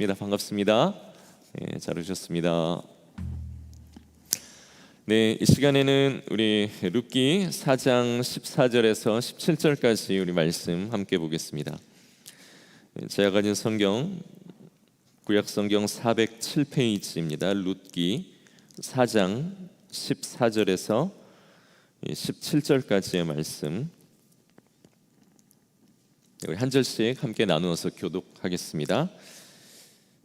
반갑습니다. 잘 오셨습니다. 이 시간에는 우리 룻기 4장 14절에서 17절까지 우리 말씀 함께 보겠습니다. 제가 가진 성경 구약 성경 407페이지입니다. 룻기 4장 14절에서 17절까지의 말씀 우리 한 절씩 함께 나누어서 교독하겠습니다.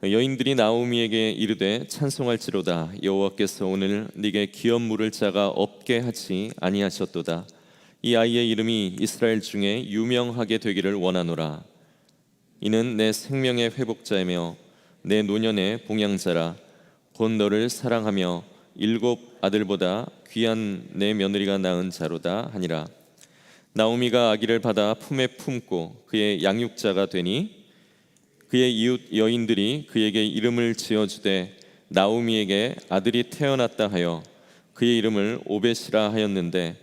여인들이 나오미에게 이르되 찬송할지로다 여호와께서 오늘 네게 기업 물을 자가 없게 하지 아니하셨도다. 이 아이의 이름이 이스라엘 중에 유명하게 되기를 원하노라. 이는 내 생명의 회복자이며 내 노년의 봉양자라. 곧 너를 사랑하며 7 아들보다 귀한 내 며느리가 낳은 자로다 하니라. 나오미가 아기를 받아 품에 품고 그의 양육자가 되니 그의 이웃 여인들이 그에게 이름을 지어주되 나오미에게 아들이 태어났다 하여 그의 이름을 오벳이라 하였는데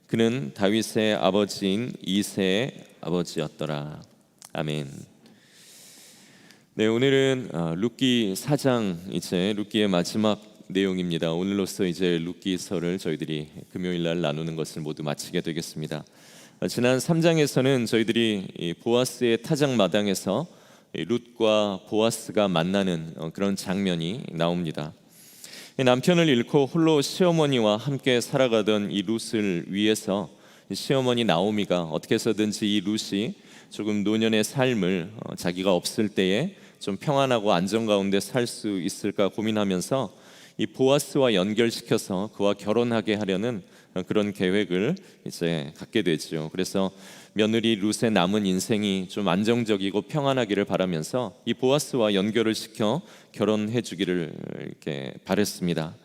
그는 다윗의 아버지인 이새의 아버지였더라. 아멘. 오늘은 룻기 4장 이제 룻기의 마지막 내용입니다. 오늘로써 이제 룻기서를 저희들이 금요일 날 나누는 것을 모두 마치게 되겠습니다. 지난 3장에서는 저희들이 보아스의 타작 마당에서 룻과 보아스가 만나는 그런 장면이 나옵니다. 남편을 잃고 홀로 시어머니와 함께 살아가던 이 룻을 위해서 시어머니 나오미가 어떻게 해서든지 이 룻이 조금 노년의 삶을 자기가 없을 때에 좀 평안하고 안정 가운데 살 수 있을까 고민하면서 이 보아스와 연결시켜서 그와 결혼하게 하려는 그런 계획을 이제 갖게 되죠. 그래서 며느리 룻의 남은 인생이 좀 안정적이고 평안하기를 바라면서 이 보아스와 연결을 시켜 결혼해 주기를 이렇게 바랬습니다.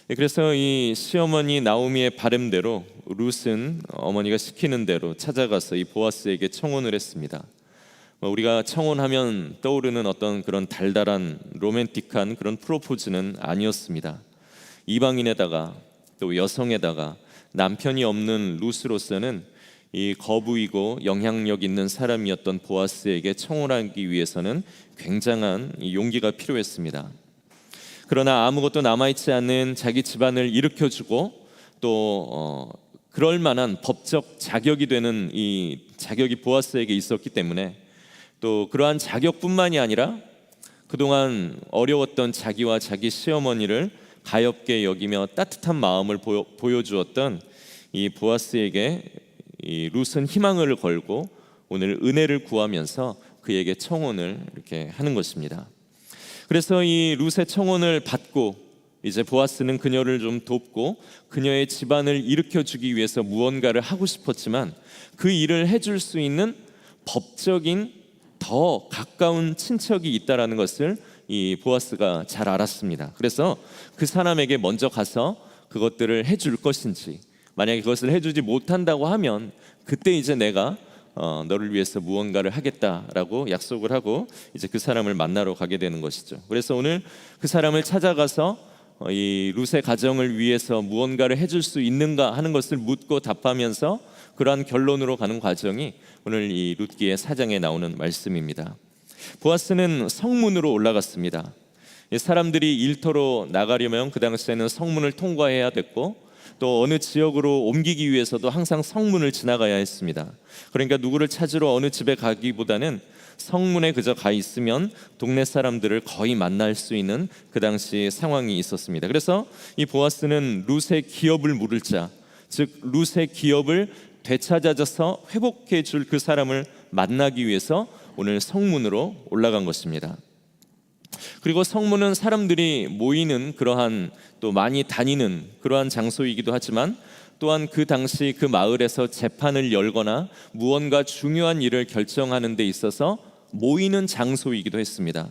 그래서 이 시어머니 나오미의 바람대로 룻은 어머니가 시키는 대로 찾아가서 이 보아스에게 청혼을 했습니다. 우리가 청혼하면 떠오르는 어떤 그런 달달한 로맨틱한 그런 프로포즈는 아니었습니다. 이방인에다가 또 여성에다가 남편이 없는 룻으로서는 이 거부이고 영향력 있는 사람이었던 보아스에게 청혼하기 위해서는 굉장한 용기가 필요했습니다. 그러나 아무것도 남아있지 않는 자기 집안을 일으켜주고 또 그럴 만한 법적 자격이 되는 이 자격이 보아스에게 있었기 때문에 또 그러한 자격뿐만이 아니라 그동안 어려웠던 자기와 자기 시어머니를 가엾게 여기며 따뜻한 마음을 보여주었던 이 보아스에게 이 룻은 희망을 걸고 오늘 은혜를 구하면서 그에게 청혼을 이렇게 하는 것입니다. 그래서 이 룻의 청혼을 받고 이제 보아스는 그녀를 좀 돕고 그녀의 집안을 일으켜주기 위해서 무언가를 하고 싶었지만 그 일을 해줄 수 있는 법적인 더 가까운 친척이 있다라는 것을 이 보아스가 잘 알았습니다. 그래서 그 사람에게 먼저 가서 그것들을 해줄 것인지, 만약에 그것을 해주지 못한다고 하면 그때 이제 내가 너를 위해서 무언가를 하겠다라고 약속을 하고 이제 그 사람을 만나러 가게 되는 것이죠. 그래서 오늘 그 사람을 찾아가서 이 룻의 가정을 위해서 무언가를 해줄 수 있는가 하는 것을 묻고 답하면서 그러한 결론으로 가는 과정이 오늘 이 룻기의 4장에 나오는 말씀입니다. 보아스는 성문으로 올라갔습니다. 사람들이 일터로 나가려면 그 당시에는 성문을 통과해야 됐고 또 어느 지역으로 옮기기 위해서도 항상 성문을 지나가야 했습니다. 그러니까 누구를 찾으러 어느 집에 가기보다는 성문에 그저 가 있으면 동네 사람들을 거의 만날 수 있는 그 당시 상황이 있었습니다. 그래서 이 보아스는 룻의 기업을 물을 자, 즉 룻의 기업을 되찾아져서 회복해 줄 그 사람을 만나기 위해서 오늘 성문으로 올라간 것입니다. 그리고 성문은 사람들이 모이는 그러한 또 많이 다니는 그러한 장소이기도 하지만 또한 그 당시 그 마을에서 재판을 열거나 무언가 중요한 일을 결정하는 데 있어서 모이는 장소이기도 했습니다.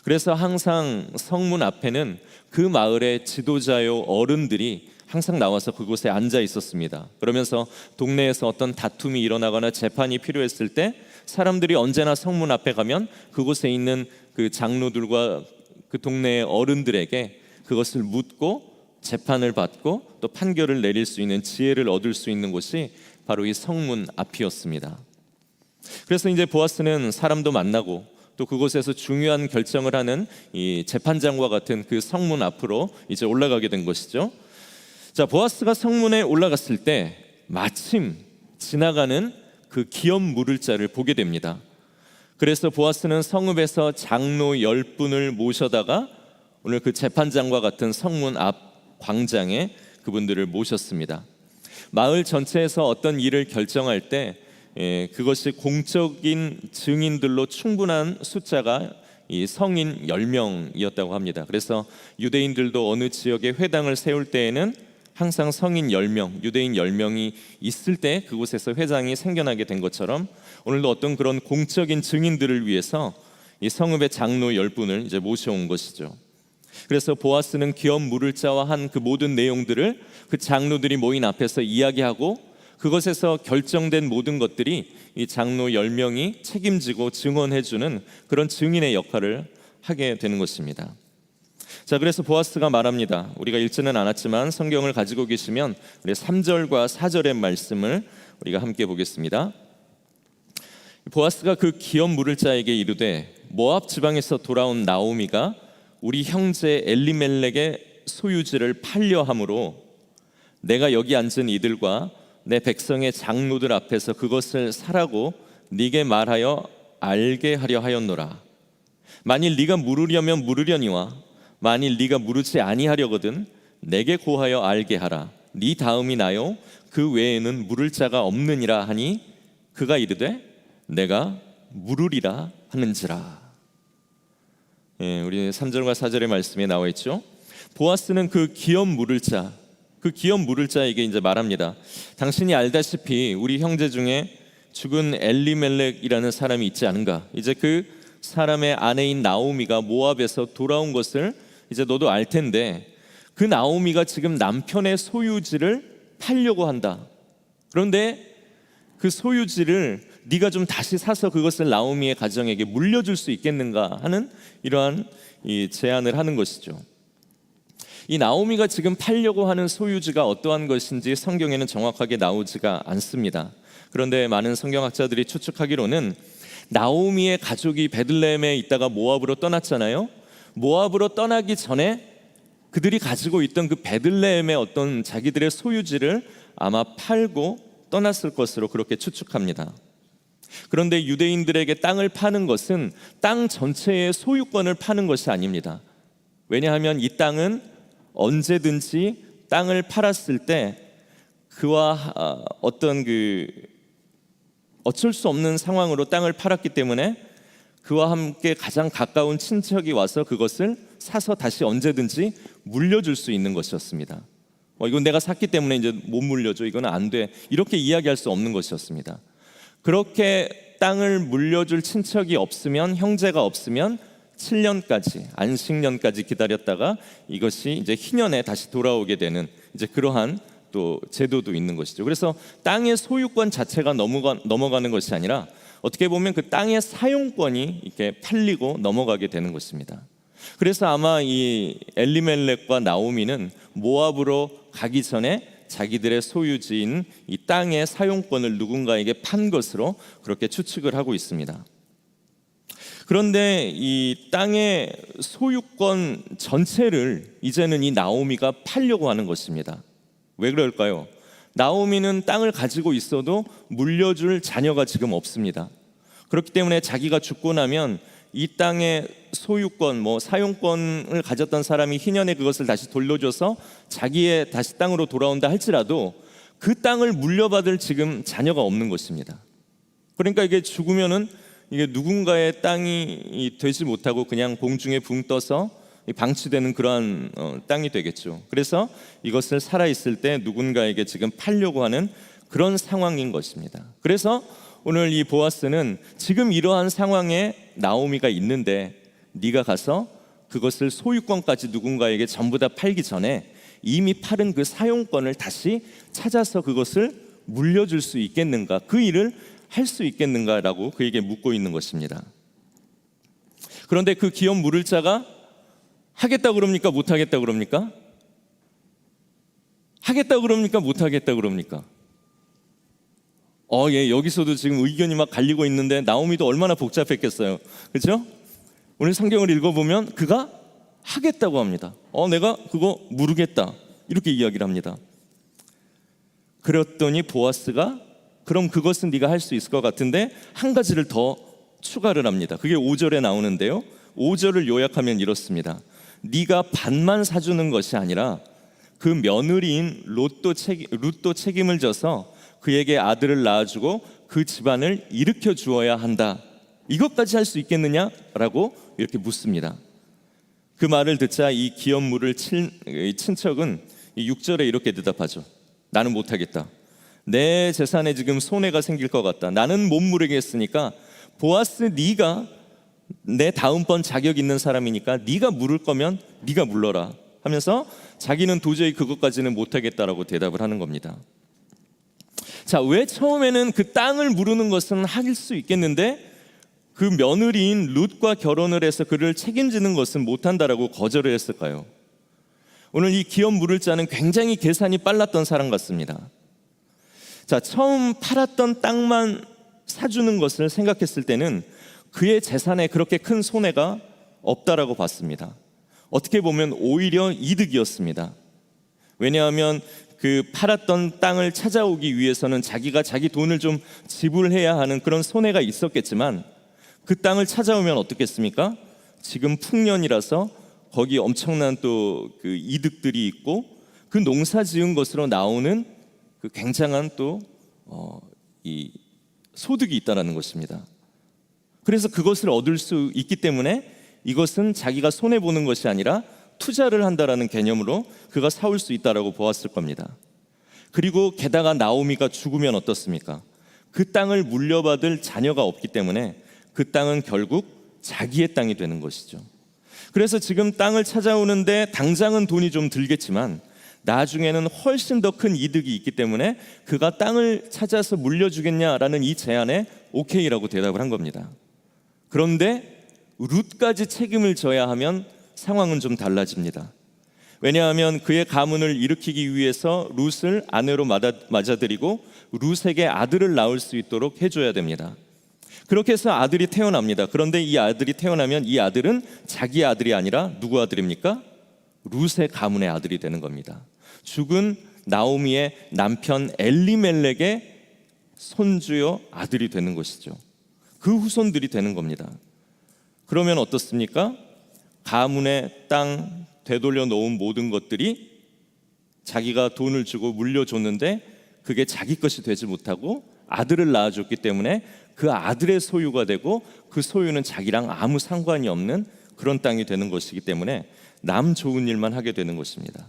그래서 항상 성문 앞에는 그 마을의 지도자요 어른들이 항상 나와서 그곳에 앉아 있었습니다. 그러면서 동네에서 어떤 다툼이 일어나거나 재판이 필요했을 때 사람들이 언제나 성문 앞에 가면 그곳에 있는 그 장로들과 그 동네의 어른들에게 그것을 묻고 재판을 받고 또 판결을 내릴 수 있는 지혜를 얻을 수 있는 곳이 바로 이 성문 앞이었습니다. 그래서 이제 보아스는 사람도 만나고 또 그곳에서 중요한 결정을 하는 이 재판장과 같은 그 성문 앞으로 이제 올라가게 된 것이죠. 자, 보아스가 성문에 올라갔을 때 마침 지나가는 그 기업 물을 자를 보게 됩니다. 그래서 보아스는 성읍에서 장로 10분을 모셔다가 오늘 그 재판장과 같은 성문 앞 광장에 그분들을 모셨습니다. 마을 전체에서 어떤 일을 결정할 때 그것이 공적인 증인들로 충분한 숫자가 이 성인 10명이었다고 합니다. 그래서 유대인들도 어느 지역에 회당을 세울 때에는 항상 성인 10명, 유대인 10명이 있을 때 그곳에서 회당이 생겨나게 된 것처럼 오늘도 어떤 그런 공적인 증인들을 위해서 이 성읍의 장로 10분을 이제 모셔온 것이죠. 그래서 보아스는 기업 물을 자와 한 그 모든 내용들을 그 장로들이 모인 앞에서 이야기하고 그것에서 결정된 모든 것들이 이 장로 10명이 책임지고 증언해주는 그런 증인의 역할을 하게 되는 것입니다. 자, 그래서 보아스가 말합니다. 우리가 읽지는 않았지만 성경을 가지고 계시면 우리 3절과 4절의 말씀을 우리가 함께 보겠습니다. 보아스가 그 기업 물을 자에게 이르되 모압 지방에서 돌아온 나오미가 우리 형제 엘리멜렉의 소유지를 팔려 함으로 내가 여기 앉은 이들과 내 백성의 장로들 앞에서 그것을 사라고 네게 말하여 알게 하려 하였노라. 만일 네가 물으려면 물으려니와 만일 네가 물으지 아니하려거든 내게 고하여 알게 하라. 네 다음이 나요 그 외에는 물을 자가 없느니라 하니 그가 이르되 내가 물으리라 하는지라. 우리 3절과 4절의 말씀에 나와 있죠. 보아스는 그 기업 물을 자, 그 기업 물을 자에게 이제 말합니다. 당신이 알다시피 우리 형제 중에 죽은 엘리멜렉이라는 사람이 있지 않은가? 이제 그 사람의 아내인 나오미가 모압에서 돌아온 것을 이제 너도 알 텐데 그 나오미가 지금 남편의 소유지를 팔려고 한다. 그런데 그 소유지를 네가 좀 다시 사서 그것을 나오미의 가정에게 물려줄 수 있겠는가 하는 이러한 이 제안을 하는 것이죠. 이 나오미가 지금 팔려고 하는 소유지가 어떠한 것인지 성경에는 정확하게 나오지가 않습니다. 그런데 많은 성경학자들이 추측하기로는 나오미의 가족이 베들레헴에 있다가 모압으로 떠났잖아요. 모압으로 떠나기 전에 그들이 가지고 있던 그 베들레헴의 어떤 자기들의 소유지를 아마 팔고 떠났을 것으로 그렇게 추측합니다. 그런데 유대인들에게 땅을 파는 것은 땅 전체의 소유권을 파는 것이 아닙니다. 왜냐하면 이 땅은 언제든지 땅을 팔았을 때 그와 어떤 그 어쩔 수 없는 상황으로 땅을 팔았기 때문에 그와 함께 가장 가까운 친척이 와서 그것을 사서 다시 언제든지 물려줄 수 있는 것이었습니다. 이건 내가 샀기 때문에 이제 못 물려줘, 이건 안 돼, 이렇게 이야기할 수 없는 것이었습니다. 그렇게 땅을 물려줄 친척이 없으면, 형제가 없으면 7년까지 안식년까지 기다렸다가 이것이 이제 희년에 다시 돌아오게 되는 이제 그러한 또 제도도 있는 것이죠. 그래서 땅의 소유권 자체가 넘어가는 것이 아니라 어떻게 보면 그 땅의 사용권이 이렇게 팔리고 넘어가게 되는 것입니다. 그래서 아마 이 엘리멜렉과 나오미는 모압으로 가기 전에 자기들의 소유지인 이 땅의 사용권을 누군가에게 판 것으로 그렇게 추측을 하고 있습니다. 그런데 이 땅의 소유권 전체를 이제는 이 나오미가 팔려고 하는 것입니다. 왜 그럴까요? 나오미는 땅을 가지고 있어도 물려줄 자녀가 지금 없습니다. 그렇기 때문에 자기가 죽고 나면 이 땅의 소유권, 사용권을 가졌던 사람이 희년에 그것을 다시 돌려줘서 자기의 다시 땅으로 돌아온다 할지라도 그 땅을 물려받을 지금 자녀가 없는 것입니다. 그러니까 이게 죽으면은 이게 누군가의 땅이 되지 못하고 그냥 공중에 붕 떠서 방치되는 그러한 땅이 되겠죠. 그래서 이것을 살아있을 때 누군가에게 지금 팔려고 하는 그런 상황인 것입니다. 그래서 오늘 이 보아스는 지금 이러한 상황에 나오미가 있는데 네가 가서 그것을 소유권까지 누군가에게 전부 다 팔기 전에 이미 팔은 그 사용권을 다시 찾아서 그것을 물려줄 수 있겠는가, 그 일을 할 수 있겠는가라고 그에게 묻고 있는 것입니다. 그런데 그 기업 물을 자가 하겠다 그럽니까? 못하겠다 그럽니까? 하겠다 그럽니까? 못하겠다 그럽니까? 예, 여기서도 지금 의견이 막 갈리고 있는데 나오미도 얼마나 복잡했겠어요. 그렇죠? 오늘 성경을 읽어보면 그가 하겠다고 합니다. 내가 그거 모르겠다, 이렇게 이야기를 합니다. 그랬더니 보아스가 그럼 그것은 네가 할 수 있을 것 같은데 한 가지를 더 추가를 합니다. 그게 5절에 나오는데요, 5절을 요약하면 이렇습니다. 네가 밭만 사주는 것이 아니라 그 며느리인 룻도 책임을 져서 그에게 아들을 낳아주고 그 집안을 일으켜 주어야 한다. 이것까지 할 수 있겠느냐라고 이렇게 묻습니다. 그 말을 듣자 이 기업물을 친척은 6절에 이렇게 대답하죠. 나는 못하겠다. 내 재산에 지금 손해가 생길 것 같다. 나는 못 물으겠으니까 보아스, 네가 내 다음번 자격 있는 사람이니까 네가 물을 거면 네가 물러라 하면서 자기는 도저히 그것까지는 못하겠다라고 대답을 하는 겁니다. 자, 왜 처음에는 그 땅을 무르는 것은 할 수 있겠는데 그 며느리인 룻과 결혼을 해서 그를 책임지는 것은 못한다라고 거절을 했을까요? 오늘 이 기업 물을 자는 굉장히 계산이 빨랐던 사람 같습니다. 자, 처음 팔았던 땅만 사주는 것을 생각했을 때는 그의 재산에 그렇게 큰 손해가 없다라고 봤습니다. 어떻게 보면 오히려 이득이었습니다. 왜냐하면 그 팔았던 땅을 찾아오기 위해서는 자기가 자기 돈을 좀 지불해야 하는 그런 손해가 있었겠지만 그 땅을 찾아오면 어떻겠습니까? 지금 풍년이라서 거기 엄청난 또 그 이득들이 있고 그 농사 지은 것으로 나오는 그 굉장한 또 이 소득이 있다라는 것입니다. 그래서 그것을 얻을 수 있기 때문에 이것은 자기가 손해 보는 것이 아니라 투자를 한다라는 개념으로 그가 사올 수 있다라고 보았을 겁니다. 그리고 게다가 나오미가 죽으면 어떻습니까? 그 땅을 물려받을 자녀가 없기 때문에 그 땅은 결국 자기의 땅이 되는 것이죠. 그래서 지금 땅을 찾아오는데 당장은 돈이 좀 들겠지만 나중에는 훨씬 더 큰 이득이 있기 때문에 그가 땅을 찾아서 물려주겠냐라는 이 제안에 오케이라고 대답을 한 겁니다. 그런데 룻까지 책임을 져야 하면 상황은 좀 달라집니다. 왜냐하면 그의 가문을 일으키기 위해서 룻을 아내로 맞아들이고 룻에게 아들을 낳을 수 있도록 해줘야 됩니다. 그렇게 해서 아들이 태어납니다. 그런데 이 아들이 태어나면 이 아들은 자기 아들이 아니라 누구 아들입니까? 룻의 가문의 아들이 되는 겁니다. 죽은 나오미의 남편 엘리멜렉의 손주요 아들이 되는 것이죠. 그 후손들이 되는 겁니다. 그러면 어떻습니까? 가문의 땅 되돌려 놓은 모든 것들이 자기가 돈을 주고 물려줬는데 그게 자기 것이 되지 못하고 아들을 낳아줬기 때문에 그 아들의 소유가 되고 그 소유는 자기랑 아무 상관이 없는 그런 땅이 되는 것이기 때문에 남 좋은 일만 하게 되는 것입니다.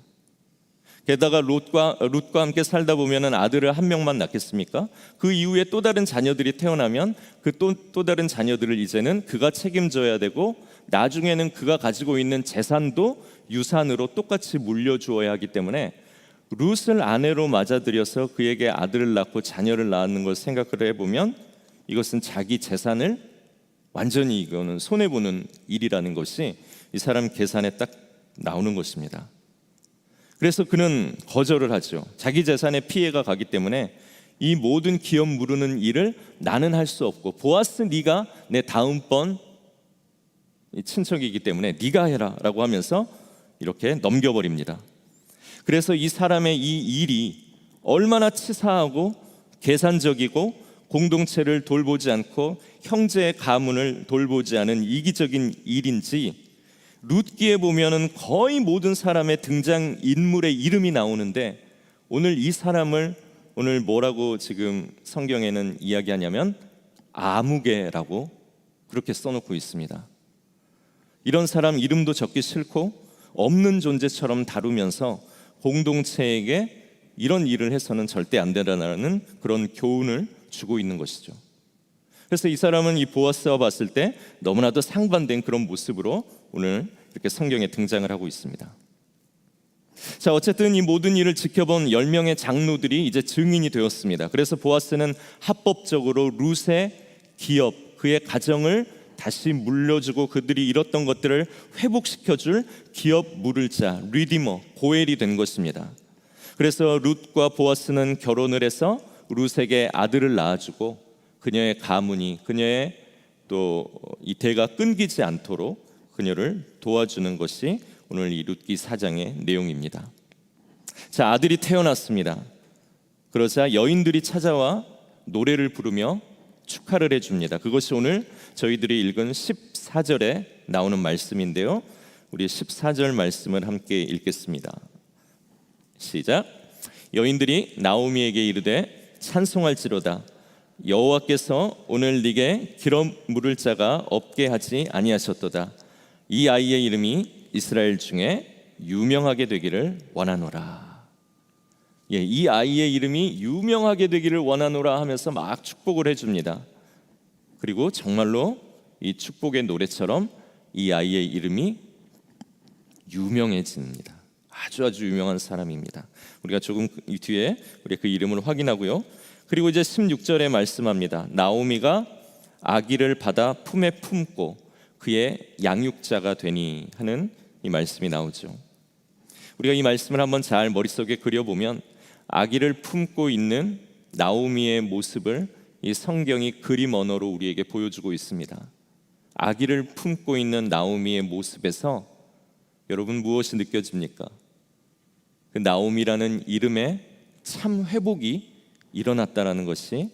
게다가 룻과 함께 살다 보면 아들을 한 명만 낳겠습니까? 그 이후에 또 다른 자녀들이 태어나면 그 또 다른 자녀들을 이제는 그가 책임져야 되고 나중에는 그가 가지고 있는 재산도 유산으로 똑같이 물려주어야 하기 때문에 룻을 아내로 맞아들여서 그에게 아들을 낳고 자녀를 낳는 걸 생각을 해보면 이것은 자기 재산을 완전히 이거는 손해보는 일이라는 것이 이 사람 계산에 딱 나오는 것입니다. 그래서 그는 거절을 하죠. 자기 재산에 피해가 가기 때문에 이 모든 기업 무르는 일을 나는 할 수 없고 보아스 네가 내 다음번 친척이기 때문에 네가 해라 라고 하면서 이렇게 넘겨버립니다. 그래서 이 사람의 이 일이 얼마나 치사하고 계산적이고 공동체를 돌보지 않고 형제의 가문을 돌보지 않은 이기적인 일인지 룻기에 보면은 거의 모든 사람의 등장 인물의 이름이 나오는데 오늘 이 사람을 오늘 뭐라고 지금 성경에는 이야기하냐면 아무개라고 그렇게 써놓고 있습니다. 이런 사람 이름도 적기 싫고 없는 존재처럼 다루면서 공동체에게 이런 일을 해서는 절대 안 된다는 그런 교훈을 주고 있는 것이죠. 그래서 이 사람은 이 보아스와 봤을 때 너무나도 상반된 그런 모습으로 오늘 이렇게 성경에 등장을 하고 있습니다. 자, 어쨌든 이 모든 일을 지켜본 10명의 장로들이 이제 증인이 되었습니다. 그래서 보아스는 합법적으로 룻의 기업, 그의 가정을 다시 물려주고 그들이 잃었던 것들을 회복시켜줄 기업 물을 자, 리디머, 고엘이 된 것입니다. 그래서 룻과 보아스는 결혼을 해서 룻에게 아들을 낳아주고 그녀의 가문이, 그녀의 또 이 대가 끊기지 않도록 그녀를 도와주는 것이 오늘 이 룻기 4장의 내용입니다. 자, 아들이 태어났습니다. 그러자 여인들이 찾아와 노래를 부르며 축하를 해줍니다. 그것이 오늘 저희들이 읽은 14절에 나오는 말씀인데요, 우리 14절 말씀을 함께 읽겠습니다. 시작. 여인들이 나오미에게 이르되 찬송할지로다. 여호와께서 오늘 네게 기름 물을 자가 없게 하지 아니하셨도다. 이 아이의 이름이 이스라엘 중에 유명하게 되기를 원하노라. 이 아이의 이름이 유명하게 되기를 원하노라 하면서 막 축복을 해줍니다. 그리고 정말로 이 축복의 노래처럼 이 아이의 이름이 유명해집니다. 아주 유명한 사람입니다. 우리가 조금 뒤에 우리 그 이름을 확인하고요. 그리고 이제 16절에 말씀합니다. 나오미가 아기를 받아 품에 품고 그의 양육자가 되니 하는 이 말씀이 나오죠. 우리가 이 말씀을 한번 잘 머릿속에 그려보면 아기를 품고 있는 나오미의 모습을 이 성경이 그림 언어로 우리에게 보여주고 있습니다. 아기를 품고 있는 나오미의 모습에서 여러분 무엇이 느껴집니까? 그 나오미라는 이름에 참 회복이 일어났다라는 것이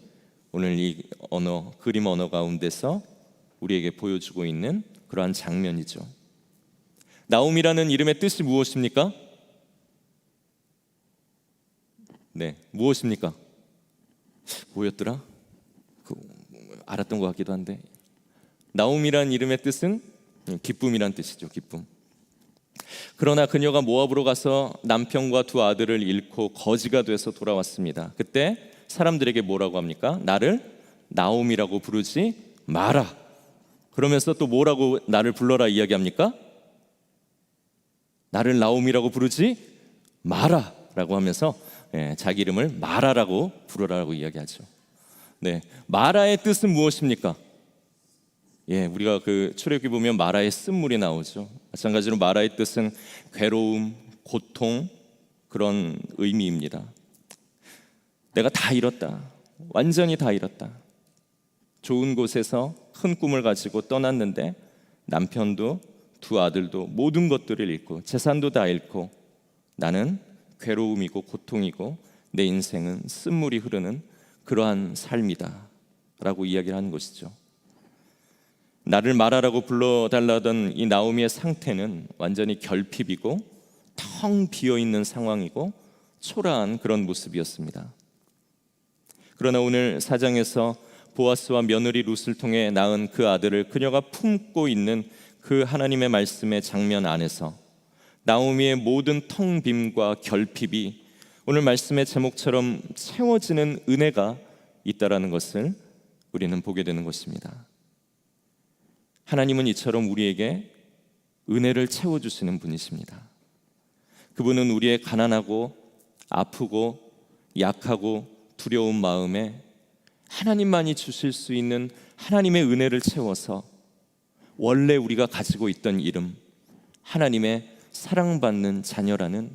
오늘 이 언어, 그림 언어 가운데서 우리에게 보여주고 있는 그러한 장면이죠. 나오미라는 이름의 뜻이 무엇입니까? 네, 무엇입니까? 뭐였더라? 알았던 것 같기도 한데, 나오미라는 이름의 뜻은 기쁨이란 뜻이죠. 기쁨. 그러나 그녀가 모압으로 가서 남편과 두 아들을 잃고 거지가 돼서 돌아왔습니다. 그때 사람들에게 뭐라고 합니까? 나를 나오미라고 부르지 마라. 그러면서 또 뭐라고 나를 불러라 이야기합니까? 나를 나오미라고 부르지 마라 라고 하면서 자기 이름을 마라라고 부르라고 이야기하죠. 네, 마라의 뜻은 무엇입니까? 우리가 그 출애굽기 보면 마라의 쓴물이 나오죠. 마찬가지로 마라의 뜻은 괴로움, 고통, 그런 의미입니다. 내가 다 잃었다. 완전히 다 잃었다. 좋은 곳에서 큰 꿈을 가지고 떠났는데 남편도 두 아들도 모든 것들을 잃고 재산도 다 잃고 나는 괴로움이고 고통이고 내 인생은 쓴물이 흐르는 그러한 삶이다 라고 이야기를 하는 것이죠. 나를 마라라고 불러달라던 이 나오미의 상태는 완전히 결핍이고 텅 비어있는 상황이고 초라한 그런 모습이었습니다. 그러나 오늘 4장에서 보아스와 며느리 룻을 통해 낳은 그 아들을 그녀가 품고 있는 그 하나님의 말씀의 장면 안에서 나오미의 모든 텅 빔과 결핍이 오늘 말씀의 제목처럼 채워지는 은혜가 있다라는 것을 우리는 보게 되는 것입니다. 하나님은 이처럼 우리에게 은혜를 채워주시는 분이십니다. 그분은 우리의 가난하고 아프고 약하고 두려운 마음에 하나님만이 주실 수 있는 하나님의 은혜를 채워서 원래 우리가 가지고 있던 이름, 하나님의 사랑받는 자녀라는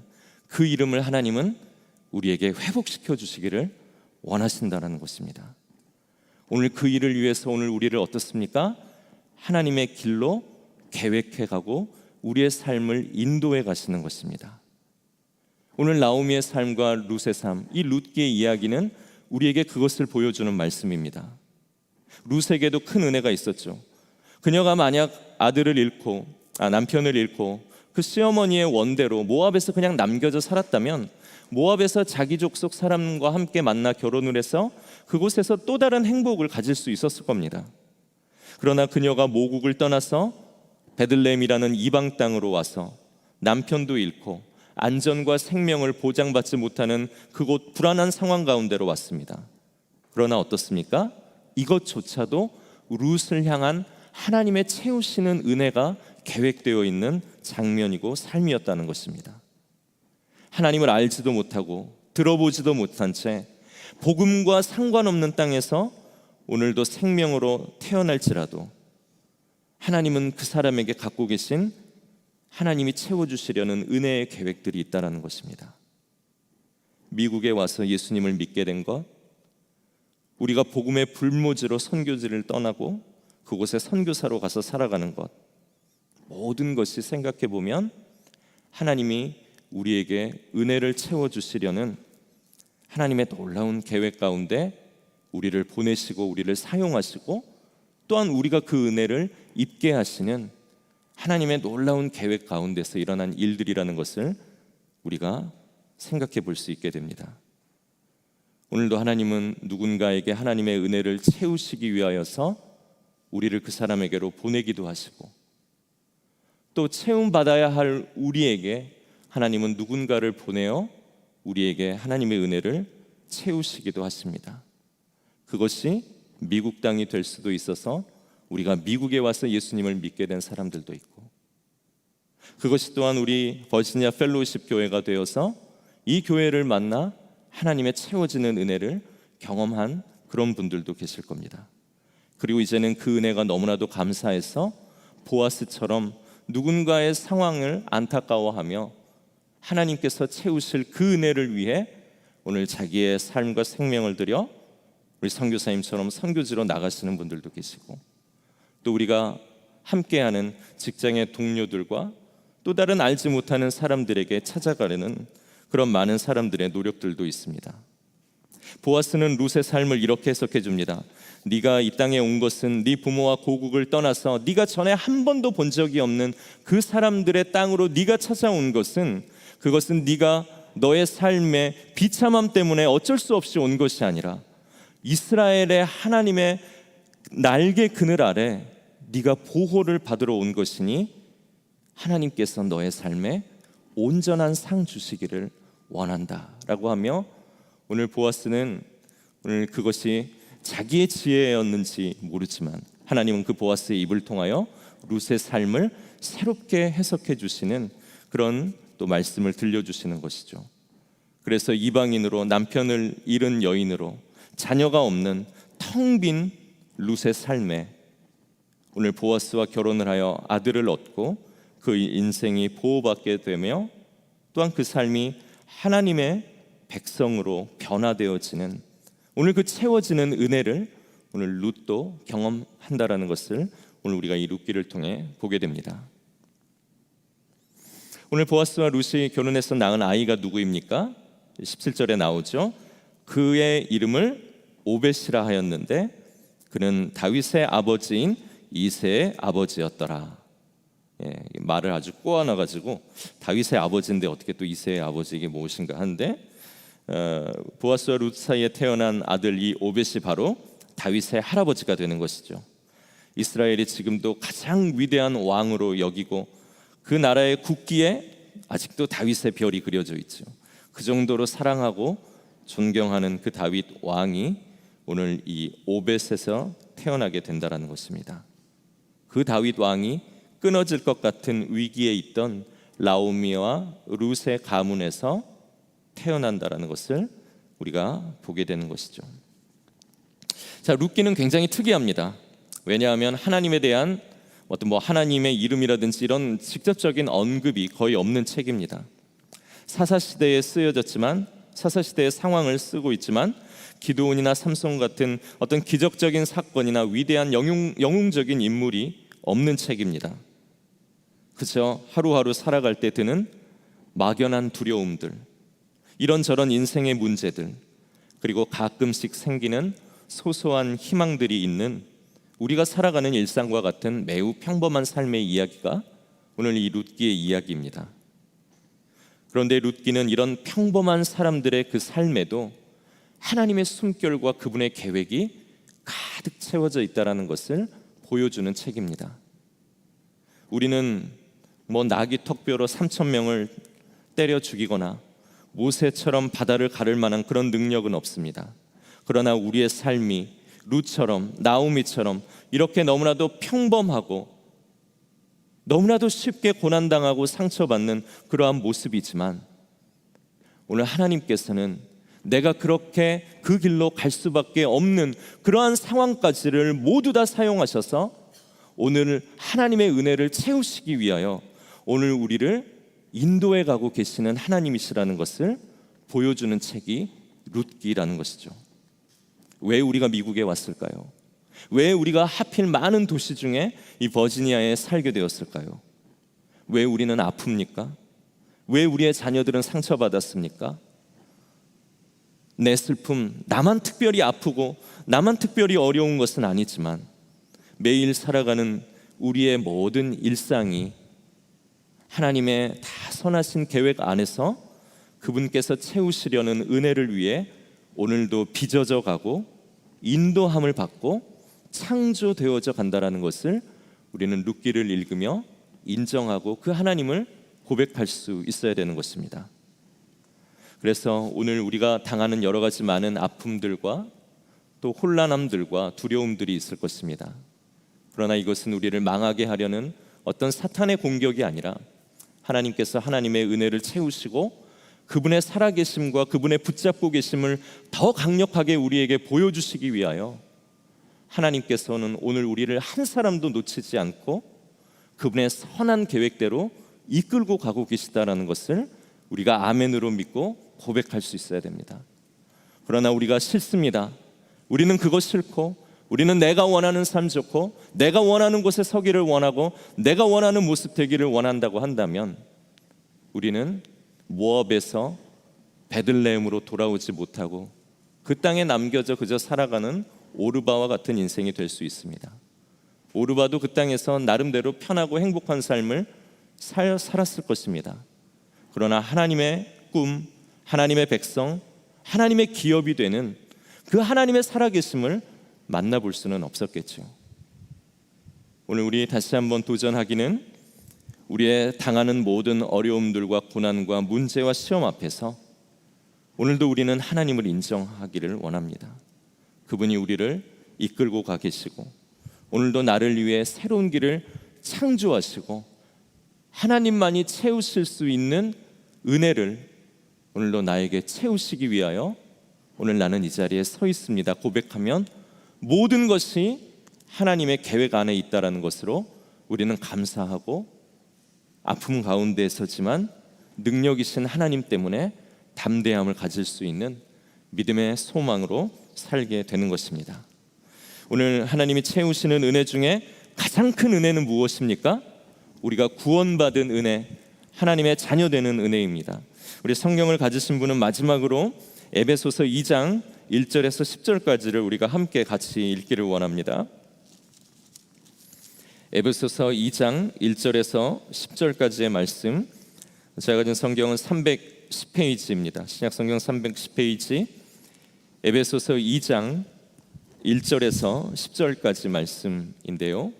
그 이름을 하나님은 우리에게 회복시켜 주시기를 원하신다는 것입니다. 오늘 그 일을 위해서 오늘 우리를 어떻습니까? 하나님의 길로 계획해 가고 우리의 삶을 인도해 가시는 것입니다. 오늘 나오미의 삶과 룻의 삶, 이 룻기의 이야기는 우리에게 그것을 보여주는 말씀입니다. 룻에게도 큰 은혜가 있었죠. 그녀가 만약 남편을 잃고 그 시어머니의 원대로 모압에서 그냥 남겨져 살았다면 모압에서 자기 족속 사람과 함께 만나 결혼을 해서 그곳에서 또 다른 행복을 가질 수 있었을 겁니다. 그러나 그녀가 모국을 떠나서 베들레헴이라는 이방 땅으로 와서 남편도 잃고 안전과 생명을 보장받지 못하는 그곳 불안한 상황 가운데로 왔습니다. 그러나 어떻습니까? 이것조차도 룻을 향한 하나님의 채우시는 은혜가 계획되어 있는 장면이고 삶이었다는 것입니다. 하나님을 알지도 못하고 들어보지도 못한 채 복음과 상관없는 땅에서 오늘도 생명으로 태어날지라도 하나님은 그 사람에게 갖고 계신 하나님이 채워주시려는 은혜의 계획들이 있다는 것입니다. 미국에 와서 예수님을 믿게 된 것, 우리가 복음의 불모지로 선교지를 떠나고 그곳에 선교사로 가서 살아가는 것, 모든 것이 생각해 보면 하나님이 우리에게 은혜를 채워주시려는 하나님의 놀라운 계획 가운데 우리를 보내시고 우리를 사용하시고 또한 우리가 그 은혜를 입게 하시는 하나님의 놀라운 계획 가운데서 일어난 일들이라는 것을 우리가 생각해 볼 수 있게 됩니다. 오늘도 하나님은 누군가에게 하나님의 은혜를 채우시기 위하여서 우리를 그 사람에게로 보내기도 하시고, 또 채움받아야 할 우리에게 하나님은 누군가를 보내어 우리에게 하나님의 은혜를 채우시기도 하십니다. 그것이 미국 땅이 될 수도 있어서 우리가 미국에 와서 예수님을 믿게 된 사람들도 있고, 그것이 또한 우리 버지니아 펠로우십 교회가 되어서 이 교회를 만나 하나님의 채워지는 은혜를 경험한 그런 분들도 계실 겁니다. 그리고 이제는 그 은혜가 너무나도 감사해서 보아스처럼 누군가의 상황을 안타까워하며 하나님께서 채우실 그 은혜를 위해 오늘 자기의 삶과 생명을 들여 우리 선교사님처럼 선교지로 나가시는 분들도 계시고, 또 우리가 함께하는 직장의 동료들과 또 다른 알지 못하는 사람들에게 찾아가려는 그런 많은 사람들의 노력들도 있습니다. 보아스는 룻의 삶을 이렇게 해석해 줍니다. 네가 이 땅에 온 것은 네 부모와 고국을 떠나서 네가 전에 한 번도 본 적이 없는 그 사람들의 땅으로 네가 찾아온 것은, 그것은 네가 너의 삶의 비참함 때문에 어쩔 수 없이 온 것이 아니라 이스라엘의 하나님의 날개 그늘 아래 네가 보호를 받으러 온 것이니 하나님께서 너의 삶에 온전한 상 주시기를 원한다라고 하며, 오늘 보아스는 오늘 그것이 자기의 지혜였는지 모르지만 하나님은 그 보아스의 입을 통하여 룻의 삶을 새롭게 해석해 주시는 그런 또 말씀을 들려주시는 것이죠. 그래서 이방인으로 남편을 잃은 여인으로 자녀가 없는 텅 빈 룻의 삶에 오늘 보아스와 결혼을 하여 아들을 얻고 그 인생이 보호받게 되며 또한 그 삶이 하나님의 백성으로 변화되어지는 오늘 그 채워지는 은혜를 오늘 룻도 경험한다라는 것을 오늘 우리가 이 룻기를 통해 보게 됩니다. 오늘 보아스와 룻이 결혼해서 낳은 아이가 누구입니까? 17절에 나오죠. 그의 이름을 오벳이라 하였는데 그는 다윗의 아버지인 이새의 아버지였더라. 말을 아주 꼬아놔가지고 다윗의 아버지인데 어떻게 또 이새의 아버지, 이게 무엇인가 하는데, 보아스와 룻 사이에 태어난 아들 이 오벳이 바로 다윗의 할아버지가 되는 것이죠. 이스라엘이 지금도 가장 위대한 왕으로 여기고 그 나라의 국기에 아직도 다윗의 별이 그려져 있죠. 그 정도로 사랑하고 존경하는 그 다윗 왕이 오늘 이 오벳에서 태어나게 된다라는 것입니다. 그 다윗 왕이 끊어질 것 같은 위기에 있던 나오미와 룻의 가문에서 태어난다라는 것을 우리가 보게 되는 것이죠. 자, 룻기는 굉장히 특이합니다. 왜냐하면 하나님에 대한 어떤 하나님의 이름이라든지 이런 직접적인 언급이 거의 없는 책입니다. 사사시대에 쓰여졌지만, 사사시대의 상황을 쓰고 있지만 기드온이나 삼손 같은 어떤 기적적인 사건이나 위대한 영웅적인 인물이 없는 책입니다. 그저 하루하루 살아갈 때 드는 막연한 두려움들, 이런저런 인생의 문제들, 그리고 가끔씩 생기는 소소한 희망들이 있는 우리가 살아가는 일상과 같은 매우 평범한 삶의 이야기가 오늘 이 룻기의 이야기입니다. 그런데 룻기는 이런 평범한 사람들의 그 삶에도 하나님의 숨결과 그분의 계획이 가득 채워져 있다는 것을 보여주는 책입니다. 우리는 나귀 턱뼈로 3,000명을 때려 죽이거나 모세처럼 바다를 가를 만한 그런 능력은 없습니다. 그러나 우리의 삶이 룻처럼 나오미처럼 이렇게 너무나도 평범하고 너무나도 쉽게 고난당하고 상처받는 그러한 모습이지만, 오늘 하나님께서는 내가 그렇게 그 길로 갈 수밖에 없는 그러한 상황까지를 모두 다 사용하셔서 오늘 하나님의 은혜를 채우시기 위하여 오늘 우리를 인도해 가고 계시는 하나님이시라는 것을 보여주는 책이 룻기라는 것이죠. 왜 우리가 미국에 왔을까요? 왜 우리가 하필 많은 도시 중에 이 버지니아에 살게 되었을까요? 왜 우리는 아픕니까? 왜 우리의 자녀들은 상처받았습니까? 내 슬픔, 나만 특별히 아프고 나만 특별히 어려운 것은 아니지만 매일 살아가는 우리의 모든 일상이 하나님의 다 선하신 계획 안에서 그분께서 채우시려는 은혜를 위해 오늘도 빚어져 가고 인도함을 받고 창조되어져 간다라는 것을 우리는 룻기를 읽으며 인정하고 그 하나님을 고백할 수 있어야 되는 것입니다. 그래서 오늘 우리가 당하는 여러 가지 많은 아픔들과 또 혼란함들과 두려움들이 있을 것입니다. 그러나 이것은 우리를 망하게 하려는 어떤 사탄의 공격이 아니라 하나님께서 하나님의 은혜를 채우시고 그분의 살아계심과 그분의 붙잡고 계심을 더 강력하게 우리에게 보여주시기 위하여 하나님께서는 오늘 우리를 한 사람도 놓치지 않고 그분의 선한 계획대로 이끌고 가고 계시다라는 것을 우리가 아멘으로 믿고 고백할 수 있어야 됩니다. 그러나 우리가 싫습니다. 우리는 그거 싫고 우리는 내가 원하는 삶 좋고 내가 원하는 곳에 서기를 원하고 내가 원하는 모습 되기를 원한다고 한다면 우리는 모압에서 베들레헴으로 돌아오지 못하고 그 땅에 남겨져 그저 살아가는 오르바와 같은 인생이 될 수 있습니다. 오르바도 그 땅에서 나름대로 편하고 행복한 삶을 살았을 것입니다. 그러나 하나님의 꿈, 하나님의 백성, 하나님의 기업이 되는 그 하나님의 살아계심을 만나볼 수는 없었겠죠. 오늘 우리 다시 한번 도전하기는 우리의 당하는 모든 어려움들과 고난과 문제와 시험 앞에서 오늘도 우리는 하나님을 인정하기를 원합니다. 그분이 우리를 이끌고 가 계시고 오늘도 나를 위해 새로운 길을 창조하시고 하나님만이 채우실 수 있는 은혜를 오늘도 나에게 채우시기 위하여 오늘 나는 이 자리에 서 있습니다 고백하면 모든 것이 하나님의 계획 안에 있다라는 것으로 우리는 감사하고 아픔 가운데 서지만 능력이신 하나님 때문에 담대함을 가질 수 있는 믿음의 소망으로 살게 되는 것입니다. 오늘 하나님이 채우시는 은혜 중에 가장 큰 은혜는 무엇입니까? 우리가 구원받은 은혜, 하나님의 자녀 되는 은혜입니다. 우리 성경을 가지신 분은 마지막으로 에베소서 2장 1절에서 10절까지를 우리가 함께 같이 읽기를 원합니다. 에베소서 2장 1절에서 10절까지의 말씀, 제가 가진 성경은 310페이지입니다. 신약성경 310페이지 에베소서 2장 1절에서 10절까지 말씀인데요.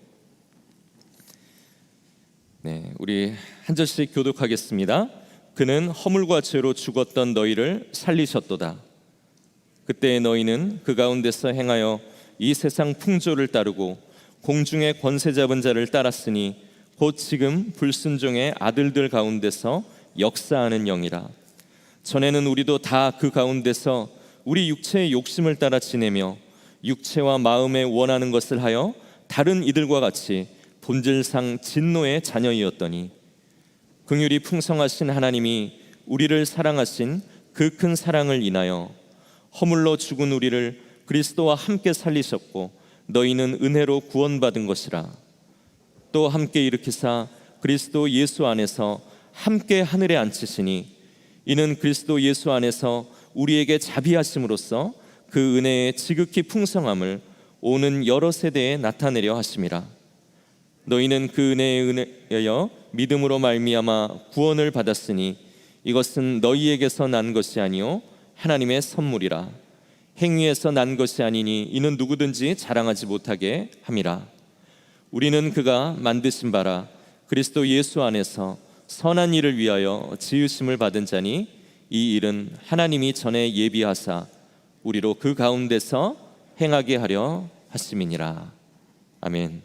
네, 우리 한 절씩 교독하겠습니다. 그는 허물과 죄로 죽었던 너희를 살리셨도다. 그때 너희는 그 가운데서 행하여 이 세상 풍조를 따르고 공중의 권세 잡은 자를 따랐으니 곧 지금 불순종의 아들들 가운데서 역사하는 영이라. 전에는 우리도 다 그 가운데서 우리 육체의 욕심을 따라 지내며 육체와 마음에 원하는 것을 하여 다른 이들과 같이 본질상 진노의 자녀이었더니 긍휼이 풍성하신 하나님이 우리를 사랑하신 그 큰 사랑을 인하여 허물로 죽은 우리를 그리스도와 함께 살리셨고 너희는 은혜로 구원받은 것이라. 또 함께 일으키사 그리스도 예수 안에서 함께 하늘에 앉히시니 이는 그리스도 예수 안에서 우리에게 자비하심으로써 그 은혜의 지극히 풍성함을 오는 여러 세대에 나타내려 하심이라. 너희는 그 은혜에 은혜여 믿음으로 말미암아 구원을 받았으니 이것은 너희에게서 난 것이 아니요 하나님의 선물이라. 행위에서 난 것이 아니니 이는 누구든지 자랑하지 못하게 함이라. 우리는 그가 만드신 바라 그리스도 예수 안에서 선한 일을 위하여 지으심을 받은 자니 이 일은 하나님이 전에 예비하사 우리로 그 가운데서 행하게 하려 하심이니라. 아멘.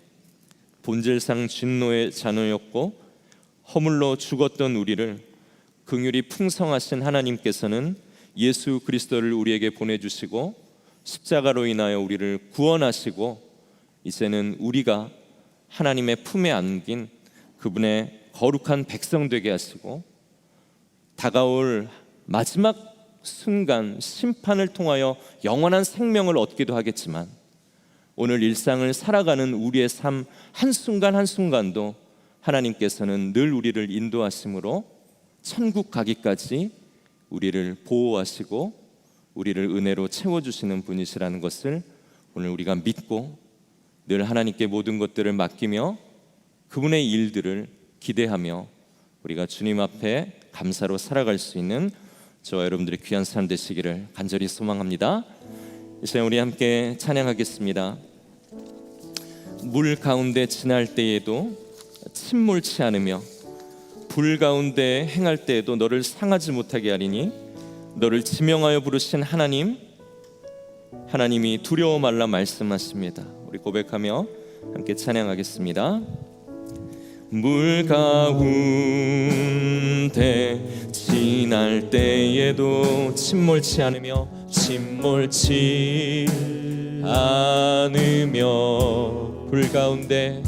본질상 진노의 자녀였고 허물로 죽었던 우리를 긍휼이 풍성하신 하나님께서는 예수 그리스도를 우리에게 보내주시고 십자가로 인하여 우리를 구원하시고 이제는 우리가 하나님의 품에 안긴 그분의 거룩한 백성 되게 하시고 다가올 마지막 순간 심판을 통하여 영원한 생명을 얻기도 하겠지만 오늘 일상을 살아가는 우리의 삶 한순간 한순간도 하나님께서는 늘 우리를 인도하심으로 천국 가기까지 우리를 보호하시고 우리를 은혜로 채워주시는 분이시라는 것을 오늘 우리가 믿고 늘 하나님께 모든 것들을 맡기며 그분의 일들을 기대하며 우리가 주님 앞에 감사로 살아갈 수 있는 저와 여러분들의 귀한 삶 되시기를 간절히 소망합니다. 이 시간 우리 함께 찬양하겠습니다. 물 가운데 지날 때에도 침몰치 않으며 불 가운데 행할 때에도 너를 상하지 못하게 하리니 너를 지명하여 부르신 하나님이 두려워 말라 말씀하십니다. 우리 고백하며 함께 찬양하겠습니다. 물 가운데 지날 때에도 침몰치 않으며 불 가운데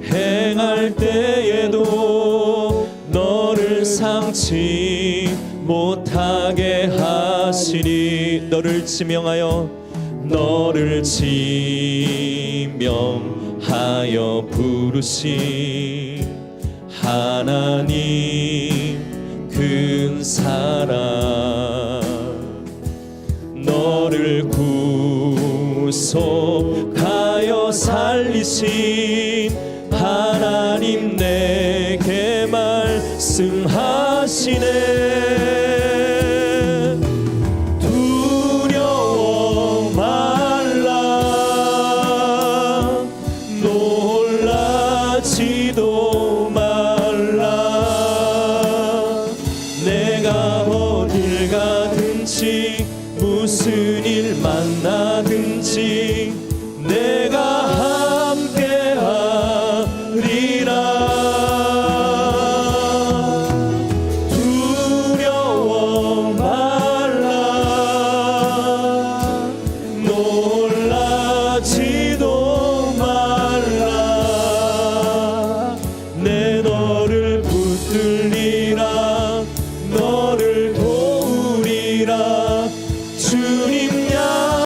행할 때에도 너를 상치 못하게 하시니 너를 지명하여 부르신 하나님 큰 사랑 너를 구속하여 살리신 하나님 내게 말씀하시네. 두려워 말라 놀라지도 말라 내가 어딜 가든지 무슨 일 만나든지 내가 함께하리라. 두려워 말라 놀라지